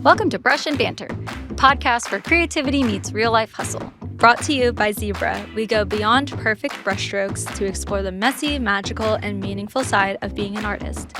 Welcome to Brush and Banter, the podcast where creativity meets real-life hustle. Brought to you by Zibra, we go beyond perfect brushstrokes to explore the messy, magical, and meaningful side of being an artist.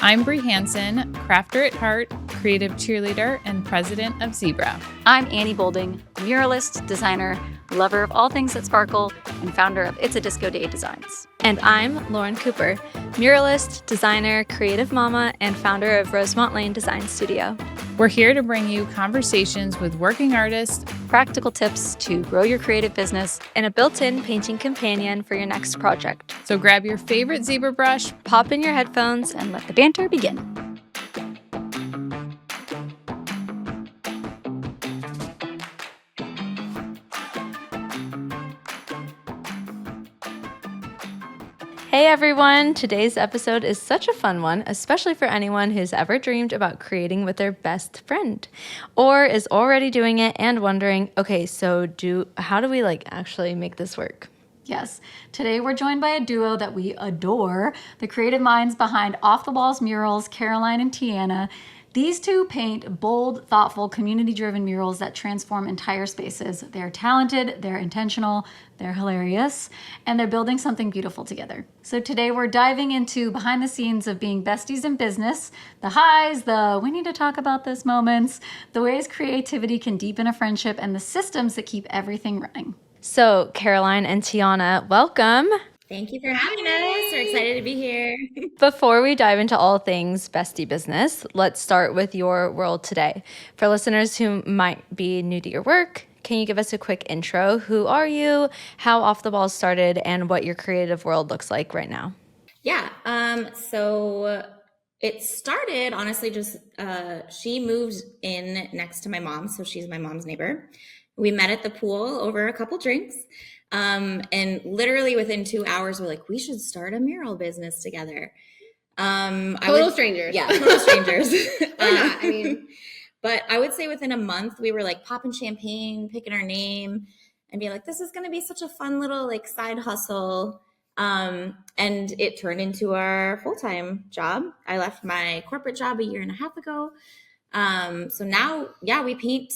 I'm Bree Hansen, crafter at heart, creative cheerleader, and president of Zibra. I'm Annie Bolding, muralist, designer, lover of all things that sparkle, and founder of It's a Disco Day Designs. And I'm Lauren Cooper, muralist, designer, creative mama, and founder of Rosemont Lane Design Studio. We're here to bring you conversations with working artists, practical tips to grow your creative business, and a built-in painting companion for your next project. So grab your favorite Zebra brush, pop in your headphones, and let the banter begin. Hey everyone! Today's episode is such a fun one, especially for anyone who's ever dreamed about creating with their best friend or is already doing it and wondering, okay, so how do we actually make this work? Yes. Today we're joined by a duo that we adore, the creative minds behind Off the Walls Murals, Caroline and Tianna. These two paint bold, thoughtful, community-driven murals that transform entire spaces. They're talented, they're intentional, they're hilarious, and they're building something beautiful together. So today we're diving into behind the scenes of being besties in business, the highs, the we need to talk about this moments, the ways creativity can deepen a friendship, and the systems that keep everything running. So Caroline and Tianna, welcome. Thank you for having us. We're excited to be here. Before we dive into all things bestie business, let's start with your world today. For listeners who might be new to your work, can you give us a quick intro? Who are you, how Off the Walls started, and what your creative world looks like right now? Yeah. So it started, honestly, just she moved in next to my mom. So she's my mom's neighbor. We met at the pool over a couple drinks. And literally within 2 hours, we're like, we should start a mural business together. Total strangers. Yeah, total strangers. I mean, but I would say within a month, we were like popping champagne, picking our name, and being like, this is going to be such a fun little side hustle. And it turned into our full-time job. I left my corporate job 1.5 years ago. So now, we paint,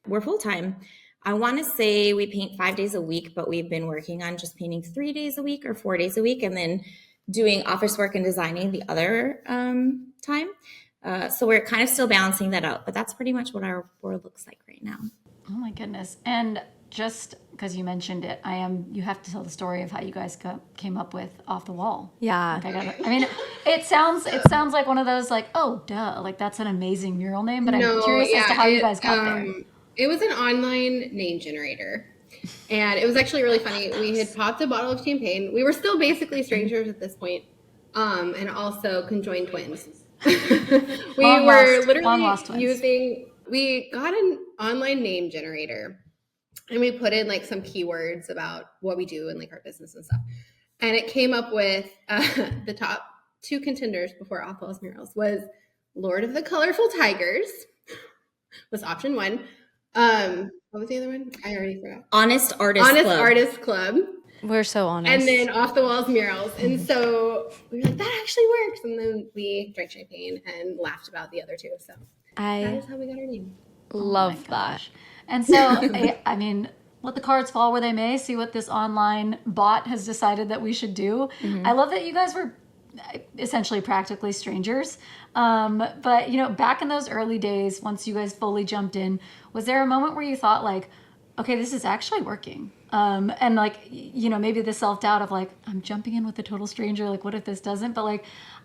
we're full-time. I want to say we paint 5 days a week, but we've been working on just painting 3 days a week or 4 days a week, and then doing office work and designing the other time. So we're kind of still balancing that out, but that's pretty much what our world looks like right now. Oh my goodness. And just because you mentioned it, you have to tell the story of how you guys came up with Off the Wall. Yeah. It sounds like one of those oh, duh, that's an amazing mural name, but I'm curious as to how you guys got there. It was an online name generator, and it was actually really funny. We had popped a bottle of champagne. We were still basically strangers at this point, and also conjoined twins. We got an online name generator, and we put in some keywords about what we do and our business and stuff. And it came up with the top 2 contenders before Off the Walls Murals was Lord of the Colorful Tigers was option 1. What was the other one? I already forgot. Honest Artist Club. We're so honest. And then Off the Walls Murals. And so we were like, that actually works. And then we drank champagne and laughed about the other 2. So that is how we got our name. Love that. And so, let the cards fall where they may. See what this online bot has decided that we should do. Mm-hmm. I love that you guys were essentially practically strangers. But, back in those early days, once you guys fully jumped in, was there a moment where you thought okay, this is actually working? And maybe the self-doubt of I'm jumping in with a total stranger. What if this doesn't? But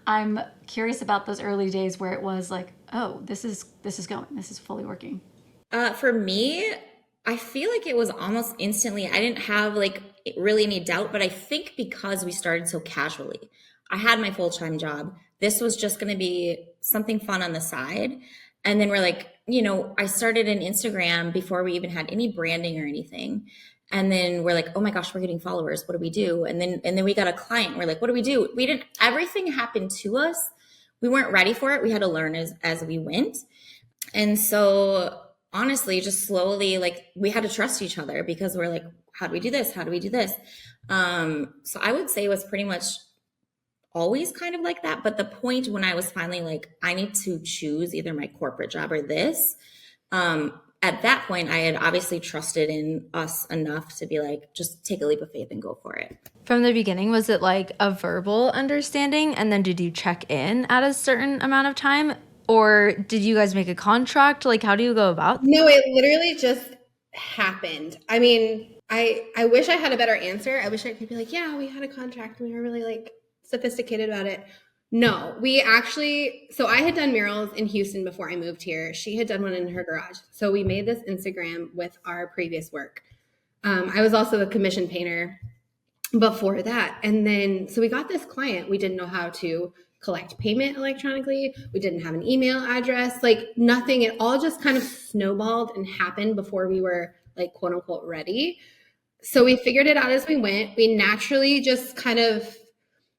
I'm curious about those early days where it was oh, this is going, this is fully working. For me, I feel like it was almost instantly. I didn't have really any doubt, but I think because we started so casually, I had my full-time job. This was just going to be something fun on the side. And then we're I started an Instagram before we even had any branding or anything. And then we're oh my gosh, we're getting followers. What do we do? And then we got a client. We're what do we do? Everything happened to us. We weren't ready for it. We had to learn as we went. And so honestly, just slowly, we had to trust each other because we're how do we do this? How do we do this? So I would say it was pretty much always kind of like that. But the point when I was finally like, I need to choose either my corporate job or this, at that point, I had obviously trusted in us enough to be like, just take a leap of faith and go for it. From the beginning, was it like a verbal understanding? And then did you check in at a certain amount of time? Or did you guys make a contract? Like, how do you go about that? No, it literally just happened. I mean, I wish I had a better answer. I wish I could be like, yeah, we had a contract and we were really like sophisticated about it. No, we actually, so I had done murals in Houston before I moved here. She had done one in her garage. So we made this Instagram with our previous work. I was also a commission painter before that. And then, so we got this client. We didn't know how to collect payment electronically. We didn't have an email address, like nothing. It all just kind of snowballed and happened before we were like, quote unquote, ready. So we figured it out as we went. We naturally just kind of,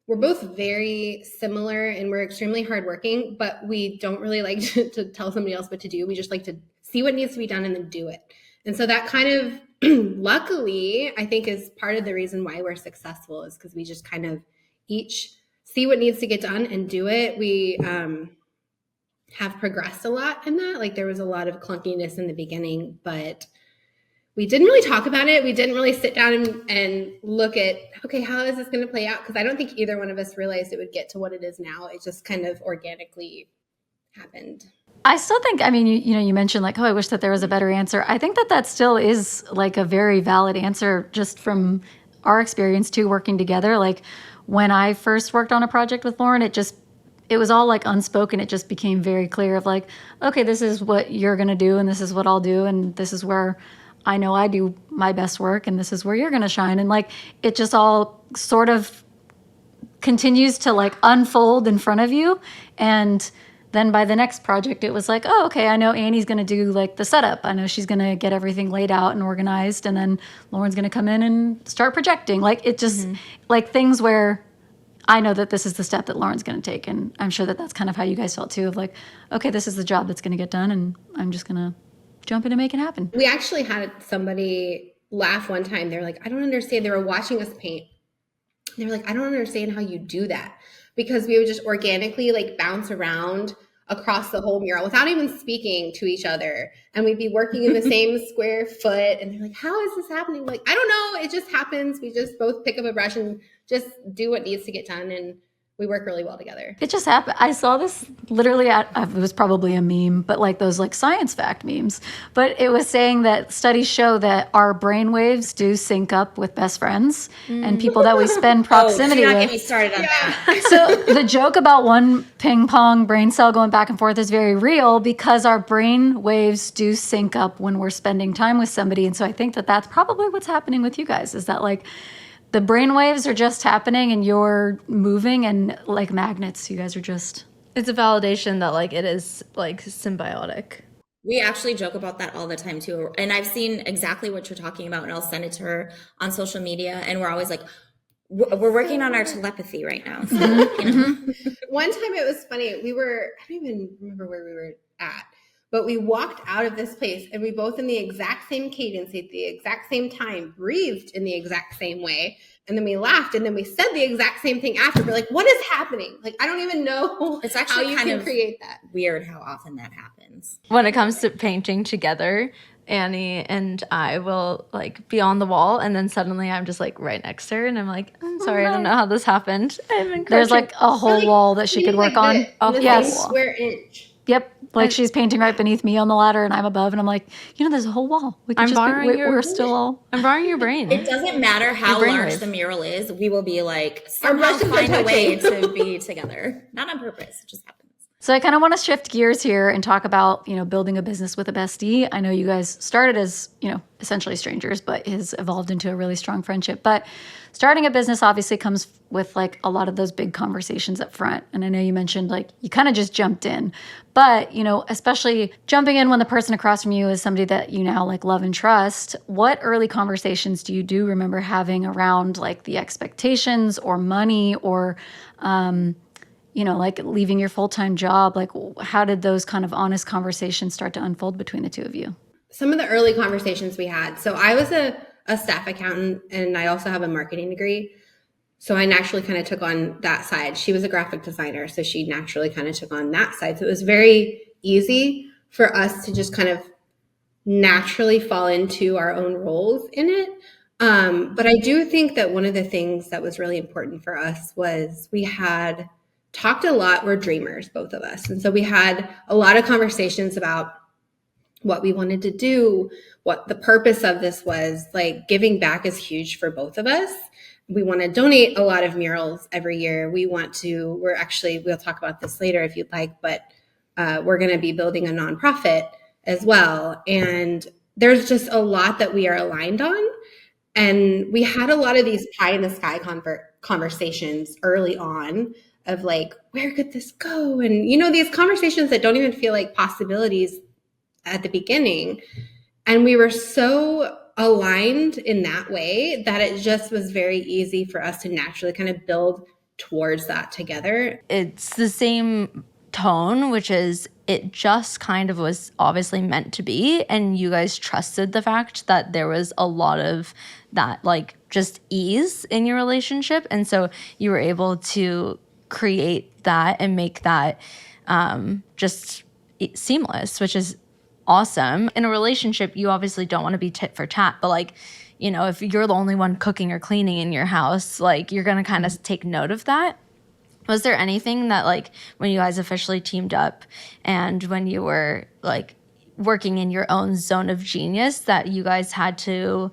we're both very similar and we're extremely hardworking, but we don't really like to tell somebody else what to do. We just like to see what needs to be done and then do it. And so that kind of, luckily, I think is part of the reason why we're successful is because we just kind of each see what needs to get done and do it. We have progressed a lot in that. Like there was a lot of clunkiness in the beginning, but we didn't really talk about it. We didn't really sit down and look at, okay, how is this going to play out? Because I don't think either one of us realized it would get to what it is now. It just kind of organically happened. I still think, I mean, you mentioned like, oh, I wish that there was a better answer. I think that still is like a very valid answer just from our experience too, working together. Like when I first worked on a project with Lauren, it was all like unspoken. It just became very clear of like, okay, this is what you're going to do and this is what I'll do. And this is where I know I do my best work and this is where you're going to shine. And like, it just all sort of continues to like unfold in front of you. And then by the next project, it was like, oh, okay, I know Annie's going to do like the setup. I know she's going to get everything laid out and organized. And then Lauren's going to come in and start projecting. Like it just like things where I know that this is the step that Lauren's going to take. And I'm sure that that's kind of how you guys felt too, of like, okay, this is the job that's going to get done. And I'm just going to jump in and make it happen. We actually had somebody laugh one time. They were like, I don't understand. They were watching us paint. They were like, I don't understand how you do that. Because we would just organically like bounce around across the whole mural without even speaking to each other. And we'd be working in the same square foot. And they're like, how is this happening? Like, I don't know. It just happens. We just both pick up a brush and just do what needs to get done. And we work really well together. It just happened. I saw this literally it was probably a meme, but like those like science fact memes. But it was saying that studies show that our brain waves do sync up with best friends and people that we spend proximity do not with. get me started on that. So the joke about one ping pong brain cell going back and forth is very real because our brain waves do sync up when we're spending time with somebody. And so I think that that's probably what's happening with you guys is that like the brain waves are just happening and you're moving and like magnets. You guys are just... It's a validation that like it is like symbiotic. We actually joke about that all the time too. And I've seen exactly what you're talking about and I'll send it to her on social media. And we're always like, we're working on our telepathy right now. So, One time it was funny. I don't even remember where we were at, but we walked out of this place and we both in the exact same cadence at the exact same time breathed in the exact same way. And then we laughed and then we said the exact same thing after. We're like, what is happening? Like, I don't even know it's actually how you kind can of create that. Weird how often that happens. When it comes to painting together, Annie and I will like be on the wall and then suddenly I'm just like right next to her and I'm like, I'm sorry, I don't know how this happened. There's like a whole wall that she could work on. Oh, yes. Square inch. Yep. Like she's painting right beneath me on the ladder and I'm above and I'm like, there's a whole wall. We could we're still all... I'm borrowing your brain. It doesn't matter how large the mural is. We will be like, somehow find a way to be together. Not on purpose. It just happens. So I kind of want to shift gears here and talk about, building a business with a bestie. I know you guys started as, essentially strangers, but has evolved into a really strong friendship. But starting a business obviously comes with like a lot of those big conversations up front. And I know you mentioned like you kind of just jumped in, but, especially jumping in when the person across from you is somebody that you now like love and trust. What early conversations do you remember having around like the expectations or money or, like leaving your full-time job? Like how did those kind of honest conversations start to unfold between the two of you? Some of the early conversations we had. So I was a staff accountant and I also have a marketing degree. So I naturally kind of took on that side. She was a graphic designer, so she naturally kind of took on that side. So it was very easy for us to just kind of naturally fall into our own roles in it. But I do think that one of the things that was really important for us was we had talked a lot. We're dreamers, both of us. And so we had a lot of conversations about what we wanted to do, what the purpose of this was. Like, giving back is huge for both of us. We want to donate a lot of murals every year. We'll talk about this later if you'd like, but we're going to be building a nonprofit as well. And there's just a lot that we are aligned on. And we had a lot of these pie in the sky conversations early on of like, where could this go? And, these conversations that don't even feel like possibilities at the beginning. And we were so aligned in that way that it just was very easy for us to naturally kind of build towards that together. It's the same tone, which is it just kind of was obviously meant to be, and you guys trusted the fact that there was a lot of that, like, just ease in your relationship, and so you were able to create that and make that just seamless, which is awesome. In a relationship, you obviously don't want to be tit for tat, but like, if you're the only one cooking or cleaning in your house, like, you're going to kind of take note of that. Was there anything that, like, when you guys officially teamed up and when you were, like, working in your own zone of genius that you guys had to,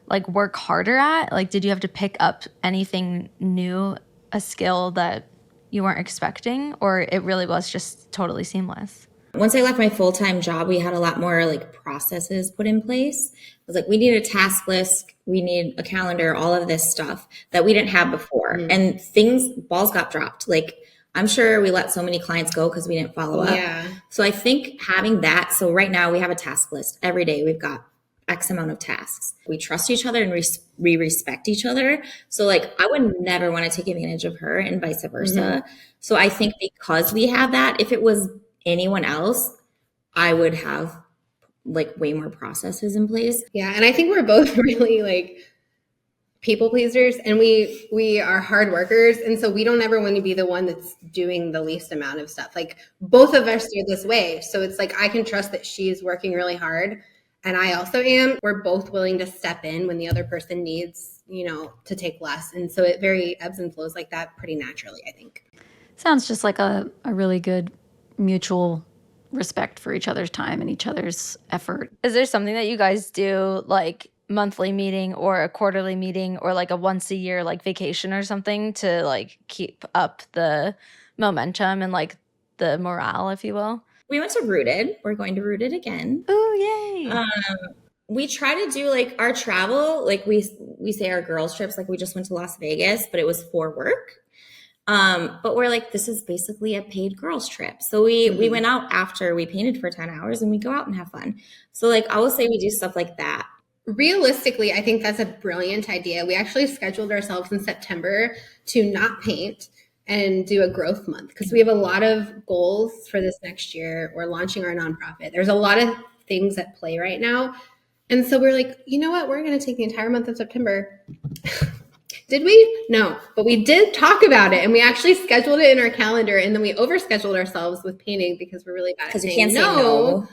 like, work harder at? Like, did you have to pick up anything new, a skill that you weren't expecting, or it really was just totally seamless? Once I left my full-time job, we had a lot more like processes put in place. It was like, we need a task list, we need a calendar, all of this stuff that we didn't have before. And balls got dropped. Like, I'm sure we let so many clients go because we didn't follow up. Yeah. So I think having that, so right now we have a task list. Every day we've got X amount of tasks. We trust each other and we respect each other. So like, I would never want to take advantage of her and vice versa. So I think because we have that, if it was anyone else, I would have like way more processes in place. Yeah. And I think we're both really like people pleasers, and we are hard workers. And so we don't ever want to be the one that's doing the least amount of stuff. Like, both of us are this way. So it's like, I can trust that she's working really hard and I also am. We're both willing to step in when the other person needs, to take less. And so it very ebbs and flows like that pretty naturally, I think. Sounds just like a really good mutual respect for each other's time and each other's effort. Is there something that you guys do, like monthly meeting or a quarterly meeting or like a once a year like vacation or something to like keep up the momentum and like the morale, if you will? We went to Rooted. We're going to Rooted again. Oh, yay. We try to do like our travel, like we say our girls trips, like we just went to Las Vegas, but it was for work. But we're like, this is basically a paid girls trip. So we went out after we painted for 10 hours and we go out and have fun. So like, I will say we do stuff like that. Realistically, I think that's a brilliant idea. We actually scheduled ourselves in September to not paint and do a growth month because we have a lot of goals for this next year. We're launching our nonprofit. There's a lot of things at play right now. And so we're like, you know what? We're going to take the entire month of September. Did we? No, but we did talk about it and we actually scheduled it in our calendar, and then we overscheduled ourselves with painting because we're really bad at saying can't say no.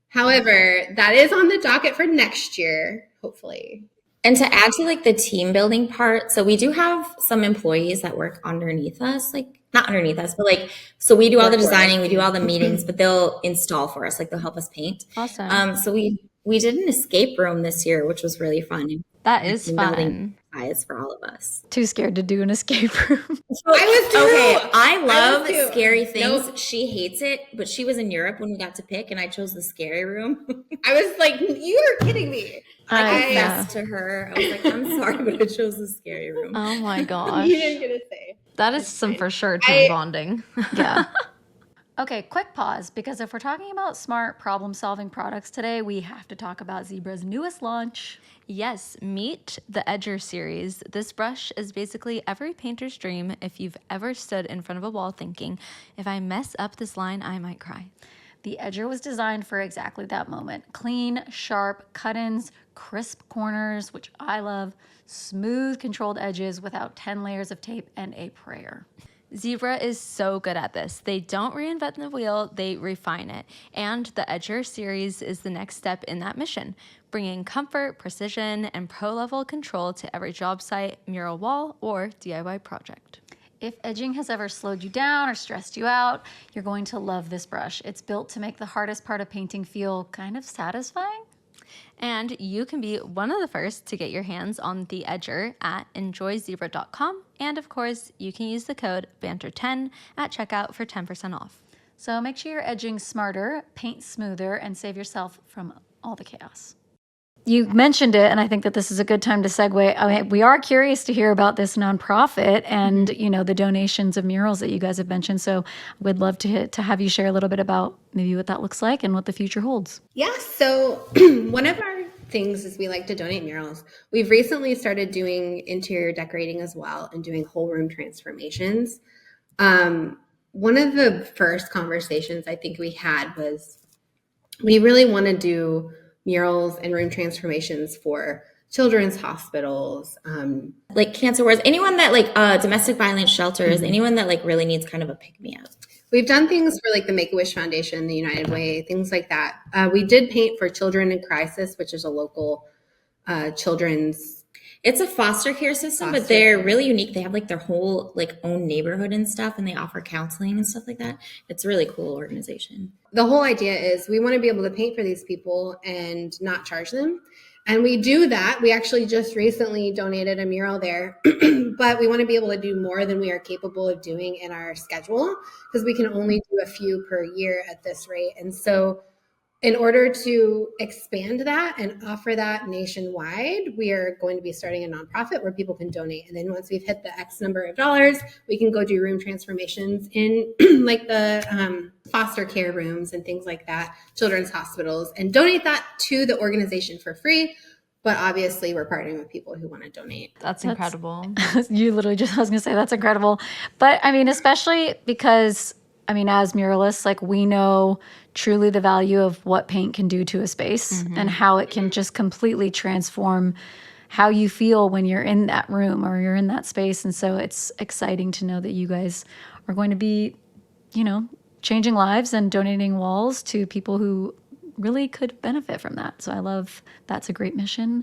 However, that is on the docket for next year, hopefully. And to add to like the team building part, so we do have some employees that work underneath us, like not underneath us, but like, so we do all the designing, we do all the meetings, but they'll install for us, like they'll help us paint. Awesome. So we did an escape room this year, which was really fun. That is fun. Eyes for all of us. Too scared to do an escape room. I was too. Okay, I love scary things. Nope. She hates it, but she was in Europe when we got to pick, and I chose the scary room. I was like, you are kidding me. I confessed to her. I was like, I'm sorry, but I chose the scary room. Oh my gosh. You didn't get to say. That is some for sure team bonding. Yeah. Okay, quick pause, because if we're talking about smart problem-solving products today, we have to talk about Zibra's newest launch. Yes, meet the Edger series. This brush is basically every painter's dream if you've ever stood in front of a wall thinking, if I mess up this line, I might cry. The edger was designed for exactly that moment. Clean, sharp cut-ins, crisp corners, which I love, smooth, controlled edges without 10 layers of tape and a prayer. Zibra is so good at this. They don't reinvent the wheel, they refine it. And the Edger series is the next step in that mission, bringing comfort, precision, and pro-level control to every job site, mural wall, or DIY project. If edging has ever slowed you down or stressed you out, you're going to love this brush. It's built to make the hardest part of painting feel kind of satisfying. And you can be one of the first to get your hands on the Edger at enjoyzebra.com. And of course, you can use the code BANTER10 at checkout for 10% off. So make sure you're edging smarter, paint smoother, and save yourself from all the chaos. You mentioned it, and I think that this is a good time to segue. I mean, we are curious to hear about this nonprofit and, you know, the donations of murals that you guys have mentioned. So we'd love to have you share a little bit about maybe what that looks like and what the future holds. Yeah, so one of our things is we like to donate murals. We've recently started doing interior decorating as well and doing whole room transformations. One of the first conversations I think we had was we really want to do murals and room transformations for children's hospitals, Like cancer wards, anyone that like domestic violence shelters, anyone that like really needs kind of a pick-me-up. We've done things for like the Make-A-Wish Foundation, the United Way, things like that. We did paint for Children in Crisis, which is a local children's. It's a foster care system, but Foster they're care. really unique. They have like their whole like own neighborhood and stuff, and they offer counseling and stuff like that. It's a really cool organization. The whole idea is we want to be able to paint for these people and not charge them. And we do that. We actually just recently donated a mural there, but we want to be able to do more than we are capable of doing in our schedule because we can only do a few per year at this rate. And so in order to expand that and offer that nationwide, we are going to be starting a nonprofit where people can donate. And then once we've hit the X number of dollars, we can go do room transformations in like the foster care rooms and things like that, children's hospitals, and donate that to the organization for free. But obviously, we're partnering with people who want to donate. That's incredible. You literally just, I was going to say, that's incredible. But I mean, especially because, I mean, as muralists, like we know truly the value of what paint can do to a space and how it can just completely transform how you feel when you're in that room or you're in that space. And so it's exciting to know that you guys are going to be, you know, changing lives and donating walls to people who really could benefit from that. So I love that's a great mission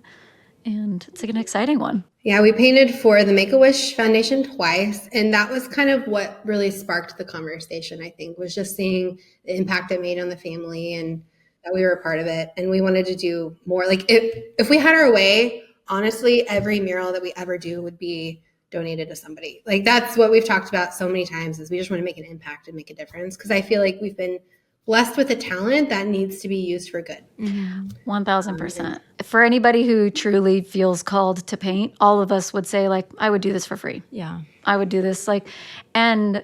and it's like an exciting one. Yeah, we painted for the Make-A-Wish Foundation twice, and that was kind of what really sparked the conversation, I think, was just seeing the impact it made on the family and that we were a part of it. And we wanted to do more. Like if we had our way, honestly, every mural that we ever do would be donated to somebody. Like that's what we've talked about so many times is we just want to make an impact and make a difference because I feel like we've been blessed with a talent that needs to be used for good. 1000%. For anybody who truly feels called to paint, all of us would say like, I would do this for free. Yeah. I would do this like, and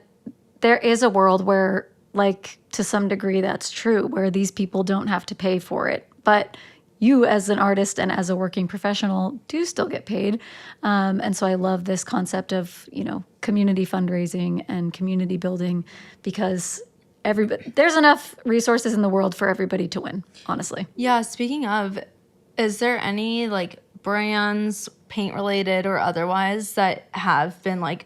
there is a world where like to some degree that's true, where these people don't have to pay for it. But you as an artist and as a working professional do still get paid. And so I love this concept of, you know, community fundraising and community building because there's enough resources in the world for everybody to win, honestly. Yeah, speaking of, is there any like brands, paint related or otherwise, that have been like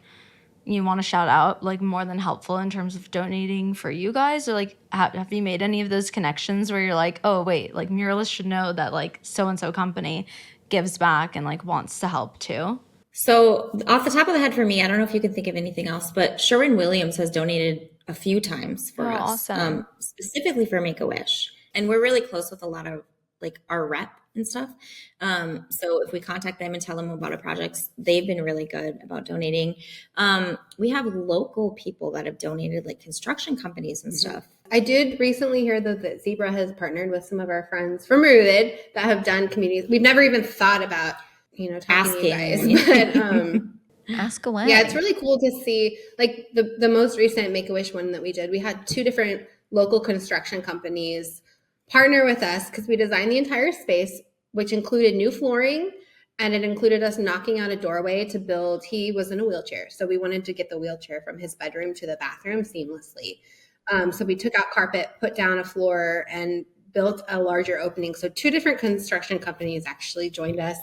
you want to shout out, like more than helpful in terms of donating for you guys? Or like have you made any of those connections where you're like, oh wait, like muralists should know that like so-and-so company gives back and like wants to help too? So off the top of the head for me, I don't know if you can think of anything else, but Sherwin-Williams has donated a few times for us, awesome. Specifically for Make-A-Wish. And we're really close with a lot of like our rep and stuff. So if we contact them and tell them about our projects, they've been really good about donating. We have local people that have donated, like construction companies and stuff. I did recently hear though that Zibra has partnered with some of our friends from Rooted that have done communities. We've never even thought about, you know, talking to you guys, but Ask away. yeah, it's really cool to see like the most recent Make-A-Wish one that we did. We had 2 different local construction companies partner with us because we designed the entire space, which included new flooring and it included us knocking out a doorway to build. He was in a wheelchair, so we wanted to get the wheelchair from his bedroom to the bathroom seamlessly. So we took out carpet, put down a floor, and built a larger opening. So 2 different construction companies actually joined us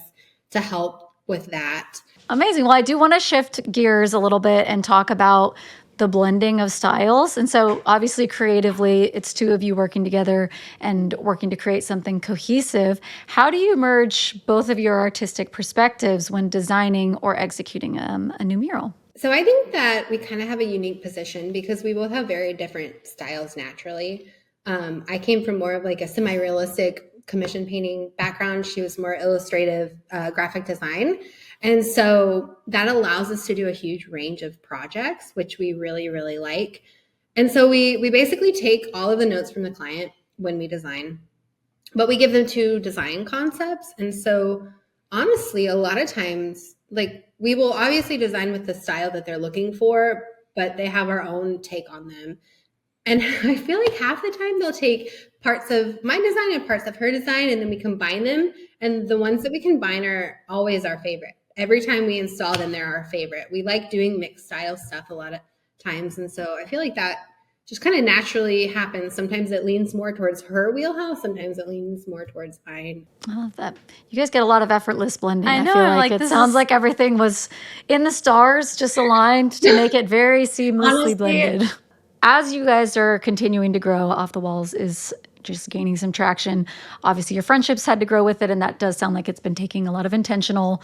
to help with that. Amazing. Well, I do want to shift gears a little bit and talk about the blending of styles. And so obviously creatively, it's 2 of you working together and working to create something cohesive. How do you merge both of your artistic perspectives when designing or executing a new mural? So I think that we kind of have a unique position because we both have very different styles naturally. I came from more of like a semi-realistic commission painting background. She was more illustrative graphic design. And so that allows us to do a huge range of projects, which we really, really like. And so we basically take all of the notes from the client when we design, but we give them 2 design concepts. And so honestly, a lot of times, like we will obviously design with the style that they're looking for, but they have our own take on them. And I feel like half the time they'll take parts of my design and parts of her design, and then we combine them. And the ones that we combine are always our favorite. Every time we install them, they're our favorite. We like doing mixed style stuff a lot of times. And so I feel like that just kind of naturally happens. Sometimes it leans more towards her wheelhouse. Sometimes it leans more towards mine. I love that. You guys get a lot of effortless blending. I know, feel like like, it this sounds is- like everything was in the stars, just aligned to make it very seamlessly Honestly, blended. As you guys are continuing to grow, Off the Walls is just gaining some traction. Obviously, your friendships had to grow with it, and that does sound like it's been taking a lot of intentional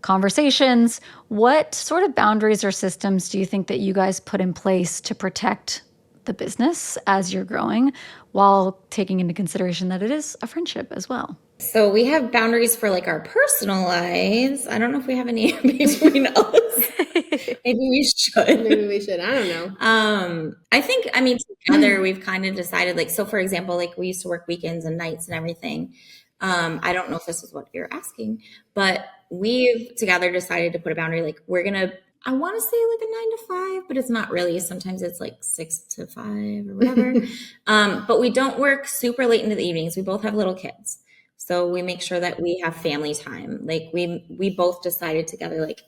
conversations. What sort of boundaries or systems do you think that you guys put in place to protect the business as you're growing while taking into consideration that it is a friendship as well? So we have boundaries for like our personal lives. I don't know if we have any between us. Maybe we should. Maybe we should. I don't know. I think, I mean, together we've kind of decided, like, so for example, like we used to work weekends and nights and everything. I don't know if this is what you're asking, but we've together decided to put a boundary. Like we're going to, I want to say like a 9 to 5, but it's not really. Sometimes it's like 6 to 5 or whatever. But we don't work super late into the evenings. We both have little kids. So we make sure that we have family time. Like we both decided together, like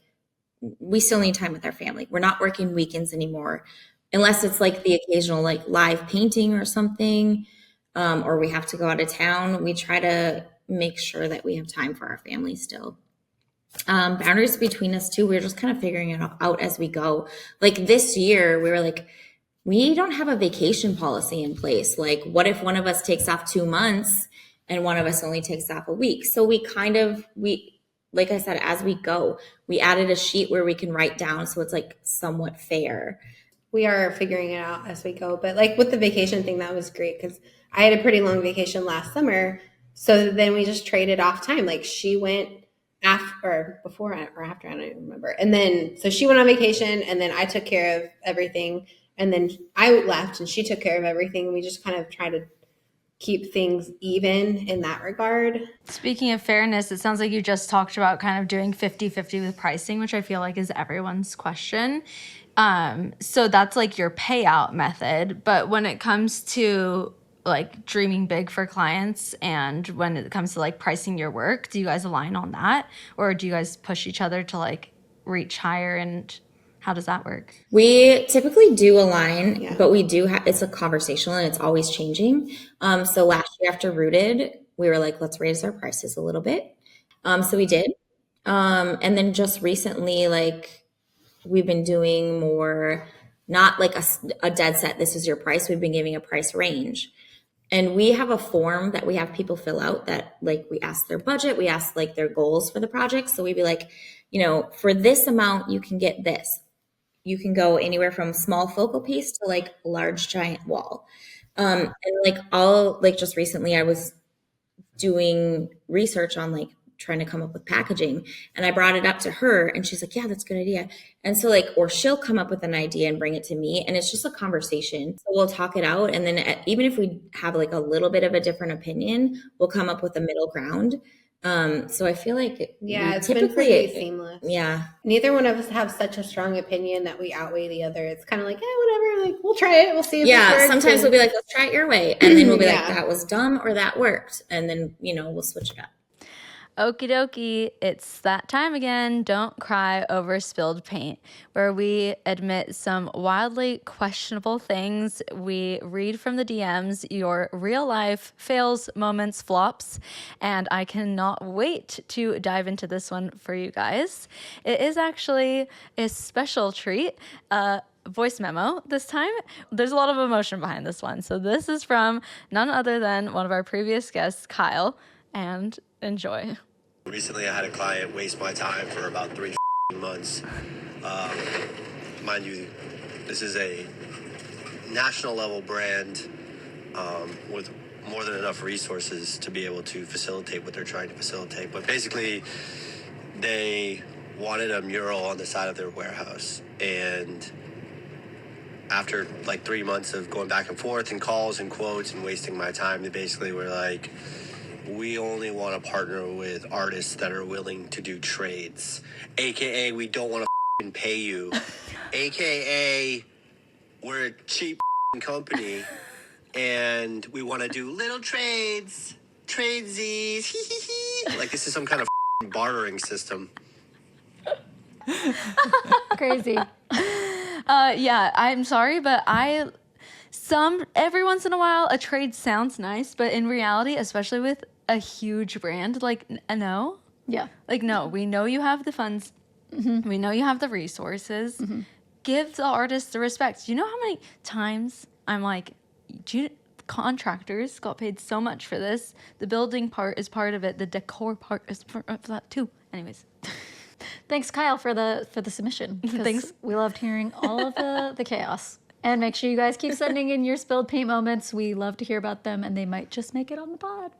we still need time with our family. We're not working weekends anymore, unless it's like the occasional like live painting or something, or we have to go out of town. We try to make sure that we have time for our family still. Boundaries between us too, we're just kind of figuring it out as we go. Like this year, we were like, we don't have a vacation policy in place. Like, what if one of us takes off 2 months and one of us only takes off a week? So we like I said, as we go, we added a sheet where we can write down, so it's like somewhat fair. We are figuring it out as we go. But like with the vacation thing, that was great because I had a pretty long vacation last summer. So then we just traded off time. Like she went after or before or after, I don't even remember. And then, so she went on vacation and then I took care of everything. And then I left and she took care of everything. We just kind of tried to keep things even in that regard. Speaking of fairness, it sounds like you just talked about kind of doing 50-50 with pricing, which I feel like is everyone's question. So that's like your payout method. But when it comes to like dreaming big for clients and when it comes to like pricing your work, do you guys align on that? Or do you guys push each other to like reach higher, and how does that work? We typically do align, but we do have, it's a conversational and it's always changing. So last year after Rooted, we were like, let's raise our prices a little bit. So we did. And then just recently, like we've been doing more, not like a dead set, this is your price. We've been giving a price range. And we have a form that we have people fill out that like we ask their budget, we ask like their goals for the project. So we'd be like, you know, for this amount, you can get this. You can go anywhere from small focal piece to like large giant wall. And like all, like just recently I was doing research on like trying to come up with packaging, and I brought it up to her and she's like, yeah, that's a good idea. And so like, or she'll come up with an idea and bring it to me, and it's just a conversation. So we'll talk it out. And then even if we have like a little bit of a different opinion, we'll come up with a middle ground. So I feel like it's typically been pretty seamless. Yeah. Neither one of us have such a strong opinion that we outweigh the other. It's kind of like, whatever, like we'll try it. We'll see if it works. Sometimes we'll be like, let's try it your way. And then we'll be like, Yeah. that was dumb or that worked. And then, we'll switch it up. Okie dokie, it's that time again. Don't cry over spilled paint, where we admit some wildly questionable things. We read from the DMs your real life fails, moments, flops, and I cannot wait to dive into this one for you guys. It is actually a special treat. Voice memo this time. There's a lot of emotion behind this one. So this is from none other than one of our previous guests, Kyle, and enjoy. Recently, I had a client waste my time for about 3 months. Mind you, this is a national level brand with more than enough resources to be able to facilitate what they're trying to facilitate. But basically, they wanted a mural on the side of their warehouse. And after like 3 months of going back and forth and calls and quotes and wasting my time, they basically were like, we only want to partner with artists that are willing to do trades, aka we don't want to pay you, aka we're a cheap company and we want to do little trades, tradesies. Like this is some kind of bartering system. Crazy. Yeah, I'm sorry, but every once in a while a trade sounds nice, but in reality, especially with a huge brand, like no. Yeah. Like no, we know you have the funds. Mm-hmm. We know you have the resources. Mm-hmm. Give the artist the respect. You know how many times I'm like, contractors got paid so much for this. The building part is part of it. The decor part is part of that too. Anyways. Thanks, Kyle, for the submission. Thanks. We loved hearing all of the chaos. And make sure you guys keep sending in your spilled paint moments. We love to hear about them, and they might just make it on the pod.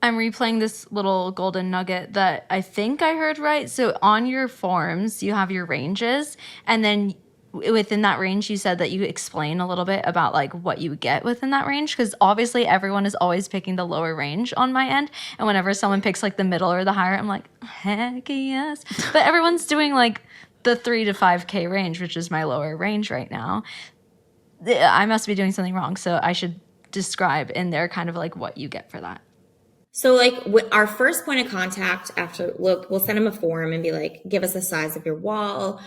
I'm replaying this little golden nugget that I think I heard right. So on your forms, you have your ranges, and then within that range, you said that you explain a little bit about like what you get within that range, because obviously everyone is always picking the lower range on my end, and whenever someone picks like the middle or the higher, I'm like, heck yes. But everyone's doing like the 3 to 5K range, which is my lower range right now. I must be doing something wrong, so I should describe in there kind of like what you get for that. So like our first point of contact after, we'll send them a form and be like, give us the size of your wall.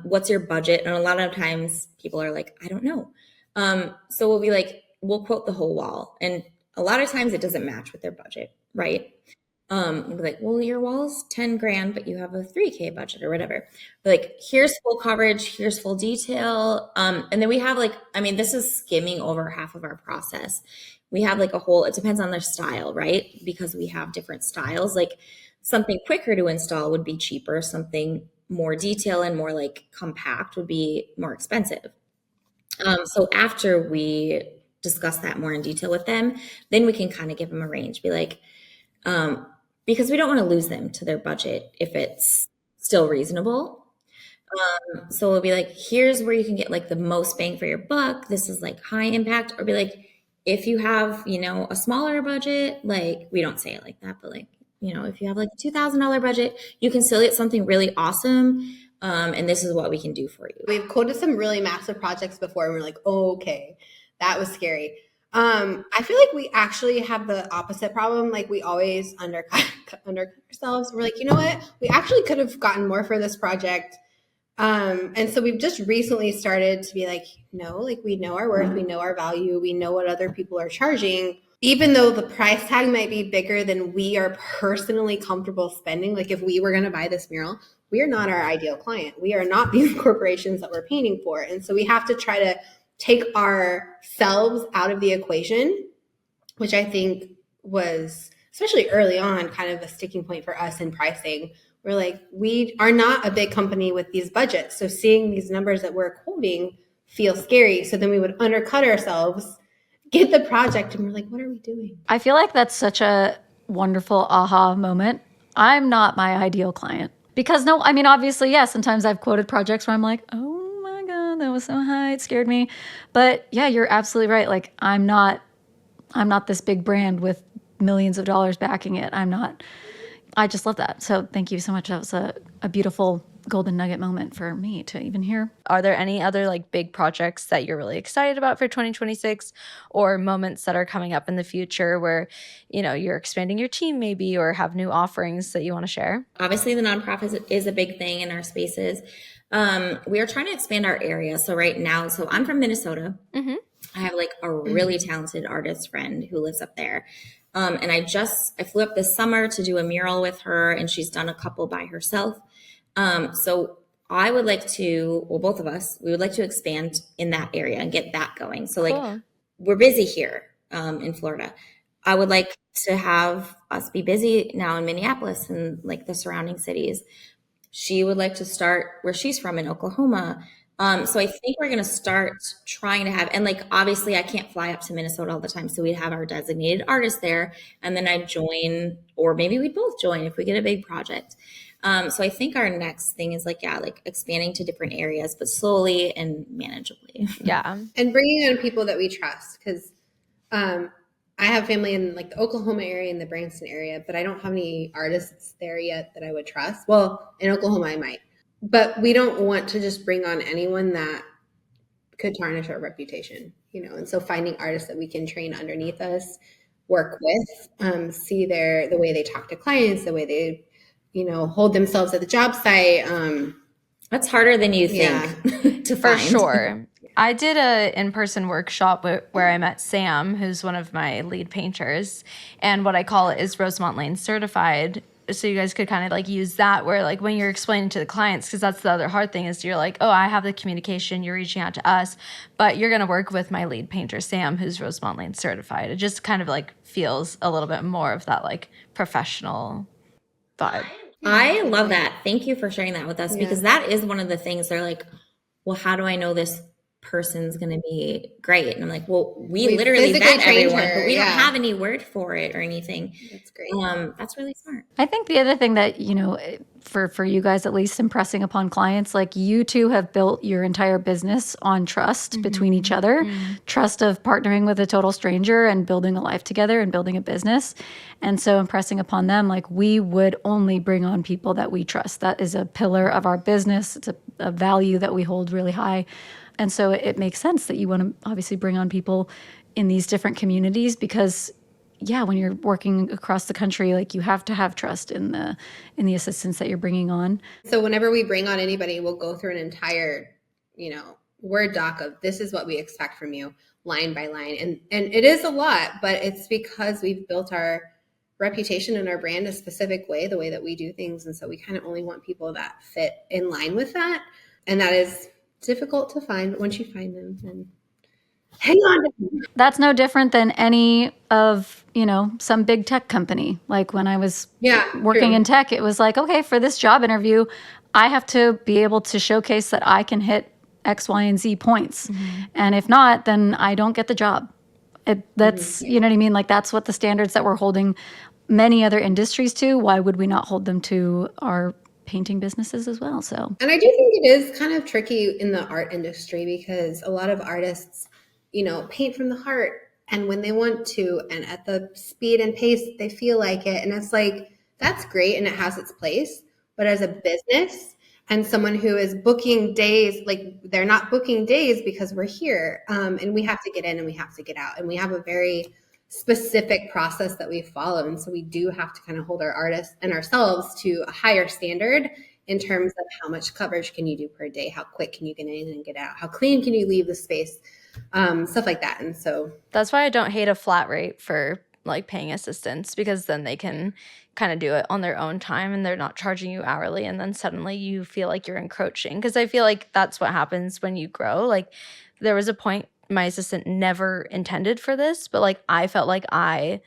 What's your budget? And a lot of times people are like, I don't know. So we'll be like, we'll quote the whole wall. And a lot of times it doesn't match with their budget, right? We'll be like, well, your wall's 10 grand, but you have a 3K budget or whatever. But like, here's full coverage, here's full detail. And then we have like, I mean, this is skimming over half of our process. We have like it depends on their style, right? Because we have different styles. Like something quicker to install would be cheaper. Something more detail and more like compact would be more expensive. So after we discuss that more in detail with them, then we can kind of give them a range, be like, because we don't want to lose them to their budget if it's still reasonable. So we'll be like, here's where you can get like the most bang for your buck. This is like high impact. Or be like, if you have, a smaller budget, like we don't say it like that, but like, if you have like a $2,000 budget, you can still get something really awesome. And this is what we can do for you. We've quoted some really massive projects before and we're like, oh, okay, that was scary. I feel like we actually have the opposite problem. Like we always undercut ourselves. We're like, you know what? We actually could have gotten more for this project. And so we've just recently started to be like, no, like we know our worth, we know our value, we know what other people are charging, even though the price tag might be bigger than we are personally comfortable spending. Like if we were going to buy this mural, we are not our ideal client. We are not these corporations that we're painting for. And so we have to try to take ourselves out of the equation, which I think was, especially early on, kind of a sticking point for us in pricing. We're like, we are not a big company with these budgets. So seeing these numbers that we're quoting feels scary. So then we would undercut ourselves, get the project, and we're like, what are we doing? I feel like that's such a wonderful aha moment. I'm not my ideal client. Because obviously, yeah, sometimes I've quoted projects where I'm like, oh my God, that was so high, it scared me. But yeah, you're absolutely right. Like I'm not this big brand with millions of dollars backing it. I just love that. So thank you so much. That was a beautiful golden nugget moment for me to even hear. Are there any other like big projects that you're really excited about for 2026, or moments that are coming up in the future where, you know, you're expanding your team maybe, or have new offerings that you want to share? Obviously, the nonprofit is a big thing in our spaces. We are trying to expand our area. So right now, so I'm from Minnesota. Mm-hmm. I have like a really talented artist friend who lives up there. And I flew up this summer to do a mural with her, and she's done a couple by herself. So I would like to, well, both of us, we would like to expand in that area and get that going. So like Cool. we're busy here in Florida. I would like to have us be busy now in Minneapolis and like the surrounding cities. She would like to start where she's from in Oklahoma. So I think we're going to start trying to have, and like, obviously I can't fly up to Minnesota all the time. So we'd have our designated artist there, and then I'd join, or maybe we'd both join if we get a big project. So I think our next thing is like, yeah, like expanding to different areas, but slowly and manageably. Yeah. And bringing on people that we trust, because I have family in like the Oklahoma area and the Branson area, but I don't have any artists there yet that I would trust. Well, in Oklahoma, I might. But we don't want to just bring on anyone that could tarnish our reputation, you know. And so finding artists that we can train underneath us, work with, see the way they talk to clients, the way they, you know, hold themselves at the job site. That's harder than you think to For find. sure. I did a in-person workshop where I met Sam, who's one of my lead painters, and what I call it is Rosemont Lane certified. So you guys could kind of like use that where like when you're explaining to the clients, because that's the other hard thing is you're like, oh, I have the communication, you're reaching out to us, but you're going to work with my lead painter, Sam, who's Rosemont Lane certified. It just kind of like feels a little bit more of that like professional vibe. I love that. Thank you for sharing that with us, because that is one of the things they're like, well, how do I know this person's going to be great? And I'm like, well, we literally vet everyone, but we don't have any word for it or anything. That's great. That's really smart. I think the other thing that, you know, for you guys at least impressing upon clients, like you two have built your entire business on trust between each other, trust of partnering with a total stranger and building a life together and building a business. And so impressing upon them, like we would only bring on people that we trust. That is a pillar of our business. It's a value that we hold really high. And so it makes sense that you want to obviously bring on people in these different communities because, yeah, when you're working across the country, like you have to have trust in the assistants that you're bringing on. So whenever we bring on anybody, we'll go through an entire, you know, Word doc of this is what we expect from you, line by line. And it is a lot, but it's because we've built our reputation and our brand a specific way, the way that we do things. And so we kind of only want people that fit in line with that. And that is difficult to find, but once you find them, then hang on to them. That's no different than any of, you know, some big tech company. Like when I was working in tech, it was like, okay, for this job interview, I have to be able to showcase that I can hit X, Y, and Z points. And if not, then I don't get the job. That's, you know what I mean? Like that's what the standards that we're holding many other industries to. Why would we not hold them to our painting businesses as well? So, and I do think it is kind of tricky in the art industry because a lot of artists, you know, paint from the heart and when they want to and at the speed and pace they feel like it. And it's like, that's great and it has its place. But as a business and someone who is booking days, like they're not booking days because we're here and we have to get in and we have to get out. And we have a very specific process that we follow. And so we do have to kind of hold our artists and ourselves to a higher standard in terms of how much coverage can you do per day? How quick can you get in and get out? How clean can you leave the space? Stuff like that. And so that's why I don't hate a flat rate for like paying assistants, because then they can kind of do it on their own time and they're not charging you hourly. And then suddenly you feel like you're encroaching. Because I feel like that's what happens when you grow. Like there was a point my assistant never intended for this, but like I felt like I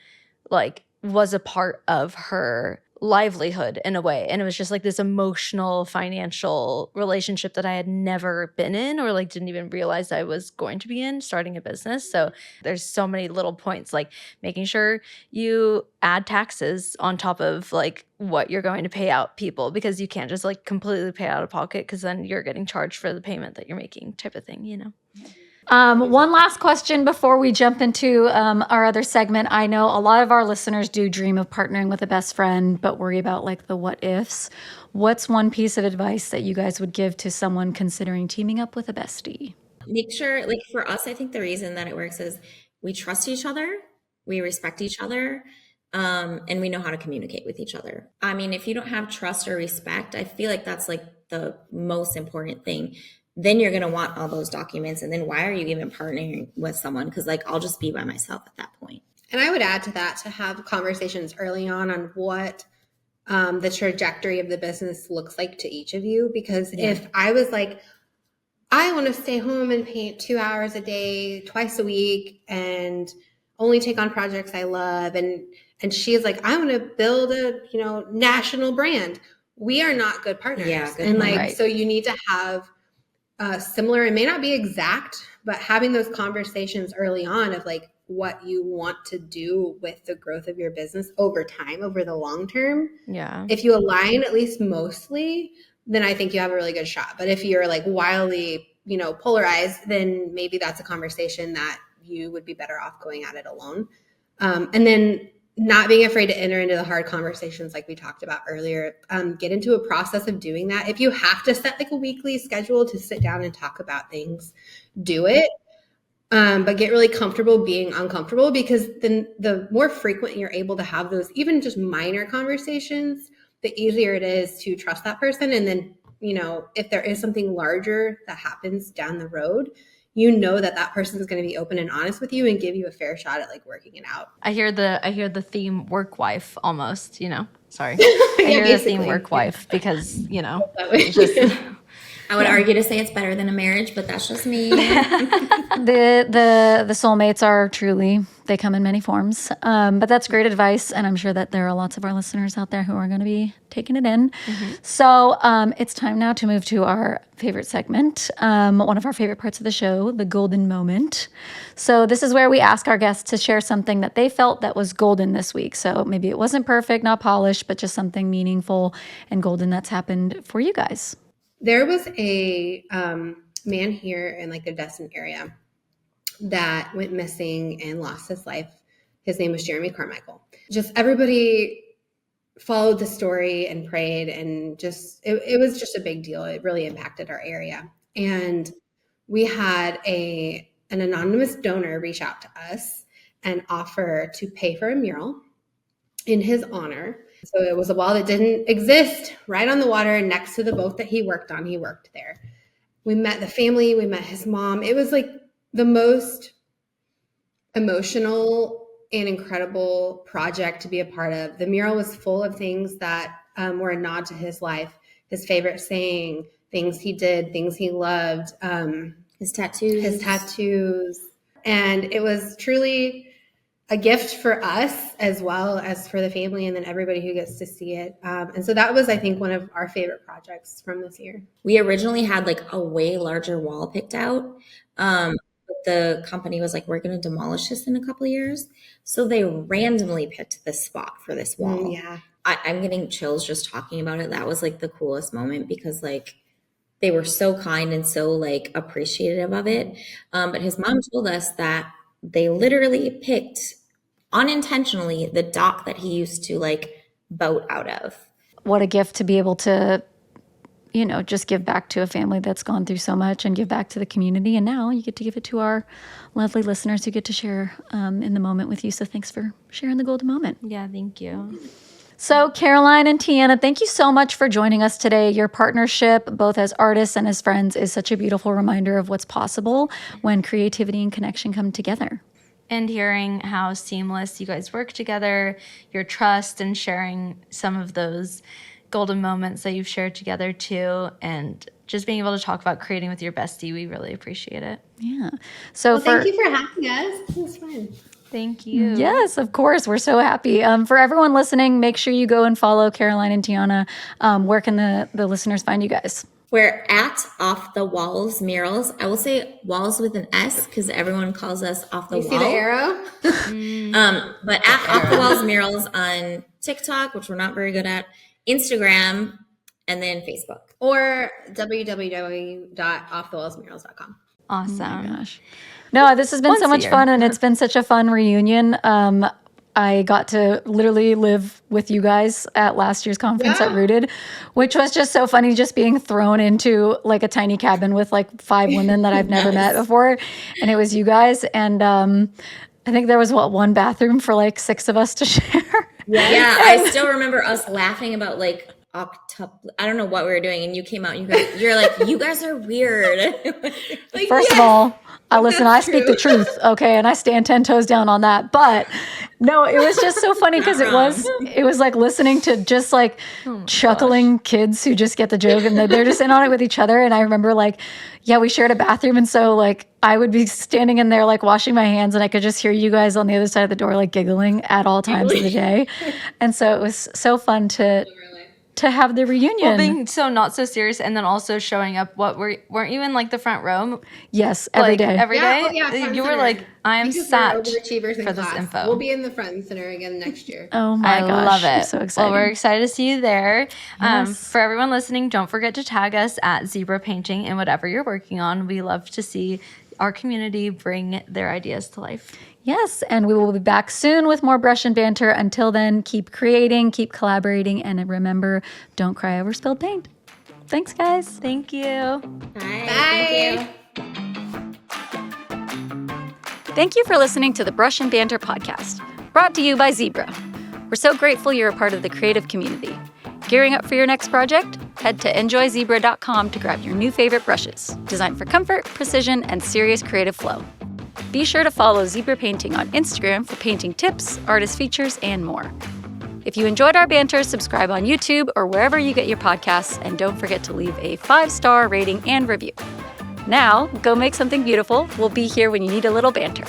like was a part of her livelihood in a way, and it was just like this emotional financial relationship that I had never been in or like didn't even realize I was going to be in starting a business. So there's so many little points, like making sure you add taxes on top of like what you're going to pay out people, because you can't just like completely pay out of pocket because then you're getting charged for the payment that you're making type of thing, you know. One last question before we jump into our other segment. I know a lot of our listeners do dream of partnering with a best friend, but worry about like the what ifs. What's one piece of advice that you guys would give to someone considering teaming up with a bestie? Make sure, like for us, I think the reason that it works is we trust each other, we respect each other, and we know how to communicate with each other. I mean, if you don't have trust or respect, I feel like that's like the most important thing. Then you're going to want all those documents. And then why are you even partnering with someone? Because like, I'll just be by myself at that point. And I would add to that to have conversations early on what the trajectory of the business looks like to each of you. Because if I was like, I want to stay home and paint 2 hours a day, twice a week, and only take on projects I love, and she's like, I want to build a national brand. We are not good partners. Yeah, good and point. like Right. so you need to have similar, it may not be exact, but having those conversations early on of like what you want to do with the growth of your business over time, over the long term. Yeah. If you align at least mostly, then I think you have a really good shot. But if you're like wildly, polarized, then maybe that's a conversation that you would be better off going at it alone. And then not being afraid to enter into the hard conversations like we talked about earlier. Get into a process of doing that. If you have to set like a weekly schedule to sit down and talk about things, do it. But get really comfortable being uncomfortable, because then the more frequent you're able to have those, even just minor conversations, the easier it is to trust that person. And then, if there is something larger that happens down the road, that person is going to be open and honest with you and give you a fair shot at like working it out. I hear the theme work wife almost, Sorry. I hear the theme work wife because, it's just I would argue to say it's better than a marriage, but that's just me. The soulmates are truly, they come in many forms. But that's great advice. And I'm sure that there are lots of our listeners out there who are going to be taking it in. Mm-hmm. So it's time now to move to our favorite segment, one of our favorite parts of the show, the golden moment. So this is where we ask our guests to share something that they felt that was golden this week. So maybe it wasn't perfect, not polished, but just something meaningful and golden that's happened for you guys. There was a man here in like the Destin area that went missing and lost his life. His name was Jeremy Carmichael. Just everybody followed the story and prayed, and just it was just a big deal. It really impacted our area. And we had an anonymous donor reach out to us and offer to pay for a mural in his honor. So it was a wall that didn't exist, right on the water next to the boat that he worked on. He worked there. We met the family. We met his mom. It was like the most emotional and incredible project to be a part of. The mural was full of things that were a nod to his life, his favorite saying, things he did, things he loved, His tattoos. And it was truly a gift for us as well as for the family, and then everybody who gets to see it. And so that was, I think, one of our favorite projects from this year. We originally had like a way larger wall picked out. But the company was like, we're going to demolish this in a couple of years. So they randomly picked this spot for this wall. Yeah. I'm getting chills just talking about it. That was like the coolest moment, because like they were so kind and so like appreciative of it. But his mom told us that they literally picked unintentionally the dock that he used to like boat out of. What a gift to be able to, just give back to a family that's gone through so much and give back to the community. And now you get to give it to our lovely listeners who get to share in the moment with you. So thanks for sharing the golden moment. Yeah, thank you. So Caroline and Tianna, thank you so much for joining us today. Your partnership, both as artists and as friends, is such a beautiful reminder of what's possible when creativity and connection come together. And hearing how seamless you guys work together, your trust, and sharing some of those golden moments that you've shared together too, and just being able to talk about creating with your bestie, we really appreciate it. Yeah. So thank you for having us. It was fun. Thank you. Yes, of course. We're so happy. For everyone listening, make sure you go and follow Caroline and Tianna. Where can the listeners find you guys? We're at Off the Walls Murals. I will say walls with an S because everyone calls us Off the Wall. You see the arrow? But at Off the Walls Murals on TikTok, which we're not very good at, Instagram, and then Facebook. Or www.offthewallsmurals.com. Awesome. Oh my gosh. No, this has been so Once a much year. fun, and it's been such a fun reunion. I got to literally live with you guys at last year's conference at Rooted, which was just so funny, just being thrown into like a tiny cabin with like 5 women that I've never met before. And it was you guys. And I think there was one bathroom for like 6 of us to share. Yeah, I still remember us laughing about like I don't know what we were doing, and you came out and you're like, you guys are weird. Like, First of all, I speak the truth, okay, and I stand 10 toes down on that. But no, it was just so funny because it was like listening to just like chuckling kids who just get the joke, and they're just in on it with each other. And I remember like, yeah, we shared a bathroom, and so like I would be standing in there like washing my hands, and I could just hear you guys on the other side of the door like giggling at all times of the day. And so it was so fun to have the reunion. Well, being so not so serious, and then also showing up. Weren't you in like the front row? Yes, every day. Every day. Oh, yeah, front You were center. like, I am Because we're sat overachievers in for this class. info. We'll be in the front and center again next year. Oh my I gosh. love it. I'm so excited. Well, we're excited to see you there. Yes. For everyone listening, don't forget to tag us at Zibra Painting in whatever you're working on. We love to see our community bring their ideas to life. Yes, and we will be back soon with more brush and banter. Until then, keep creating, keep collaborating, and remember, don't cry over spilled paint. Thanks, guys. Thank you. Bye. Bye. Thank you. Thank you for listening to the Brush and Banter podcast, brought to you by Zibra. We're so grateful you're a part of the creative community. Gearing up for your next project? Head to enjoyzebra.com to grab your new favorite brushes, designed for comfort, precision, and serious creative flow. Be sure to follow Zibra Painting on Instagram for painting tips, artist features, and more. If you enjoyed our banter, subscribe on YouTube or wherever you get your podcasts, and don't forget to leave a 5-star rating and review. Now, go make something beautiful. We'll be here when you need a little banter.